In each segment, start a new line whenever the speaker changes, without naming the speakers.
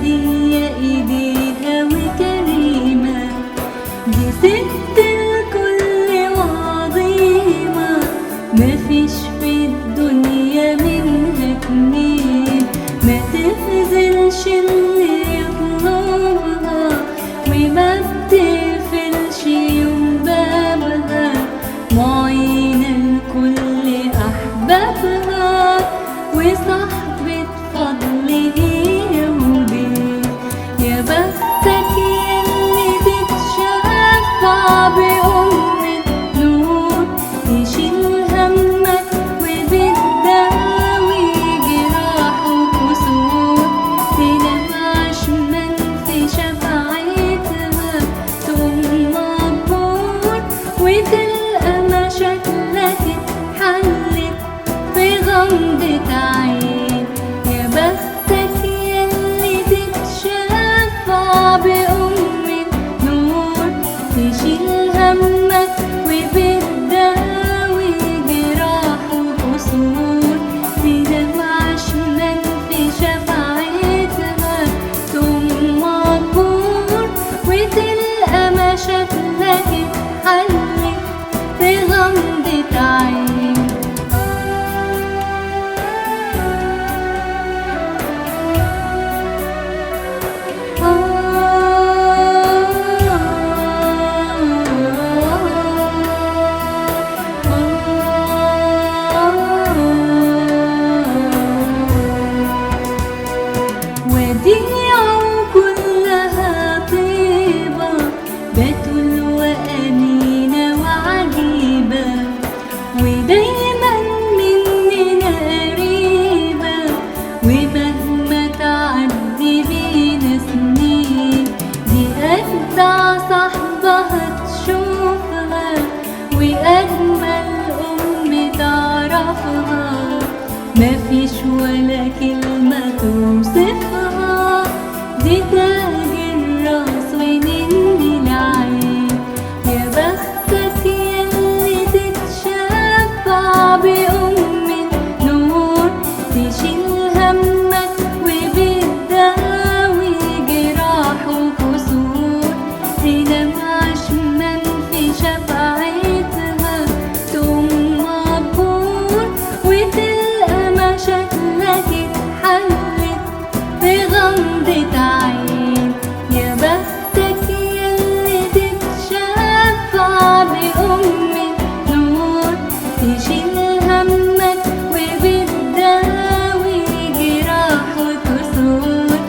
هي ايديها وكريمة، دي ست الكل وعظيمة، مفيش في الدنيا منها اتنين، ما تخذلش اللي يطلبها وما بتقفلش يوم بابها، معينة لكل أحبابها وصاحبة فضل هي وبيت. يا بختك ياللي تتشفع بأم نور، تشيل همك وبتداوي جراح وكسور، تنام عشمان في شفاعتها تقوم مبهور، وتلقى مشاكلك اتحلت في غمضة عين. يا بختك ياللي تتشفع بأم نور، تشيل همك وبتداوي جراح وكسور، تنام عشمان في شفاعتها تقوم مبهور، وتلقى مشاكلك اتحلت في غمضة عين. وديعة وكلها طيبة، بتول وأمينة وعجيبة، ودايما مننا قريبة، ومهما تعدي بينا سنين دي أجدع صاحبها تشوفها، وأجمل أم تعرفها، مفيش ولا كلمة توصفها، دي تاج الراس ونني العين. يا بختك ياللي تتشفع بأم نور، تشيل همك وبتداوي جراح وكسور، تنام عشمان في شفاعتها تقوم مبهور، وتلقى مشاكلك اتحلت في غمضة عين. يا بختك ياللي تتشفع بأم نور، تشيل همك وبتداوي جراح وكسور،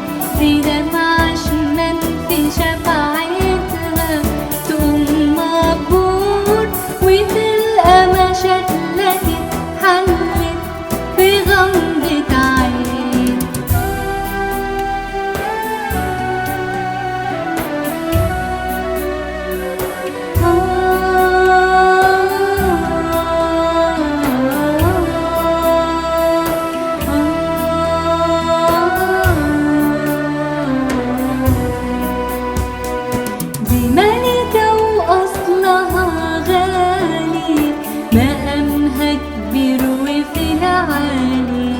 تنام عشمان في شفاعتها تقوم مبهور، وتلقى مشاكلك اتحلت في غمضة عين. دي ملكة وأصلها غالي، مقامها كبير وفي العالي،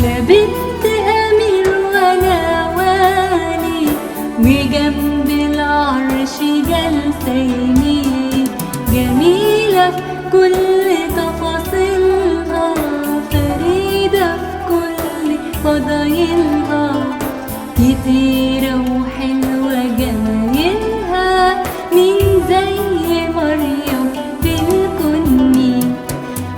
لا بنت أمير ولا والي، وجنب العرش جالسة يمين، جميلة في كل تفاصيلها، فريدة في كل فضايلها، كتيرة وحلوة جمايلها، مين زي مريم في الكون مين.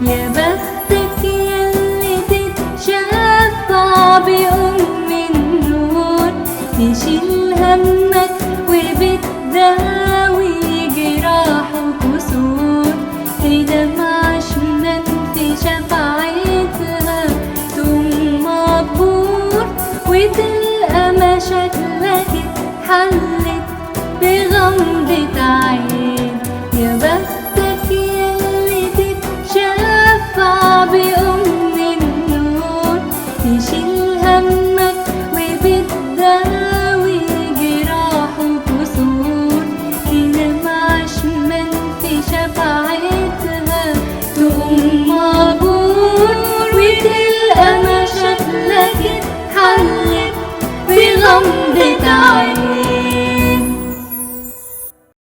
يا بختك ياللي تتشفع بأم النور، تشيل همك وبتداوي جراح وكسور، تنام عشمان في شفاعتها تقوم مبهور، وتلقى مشاكلك اتحلت بغمضة عين. يا بختك ياللي تتشفع بأم النور، تشيل همك وبتداوي جراح وكسور، تنام عشمان في شفاعتها تقوم مبهور، وتلقى مشاكلك اتحلت بغمضة غمضة عين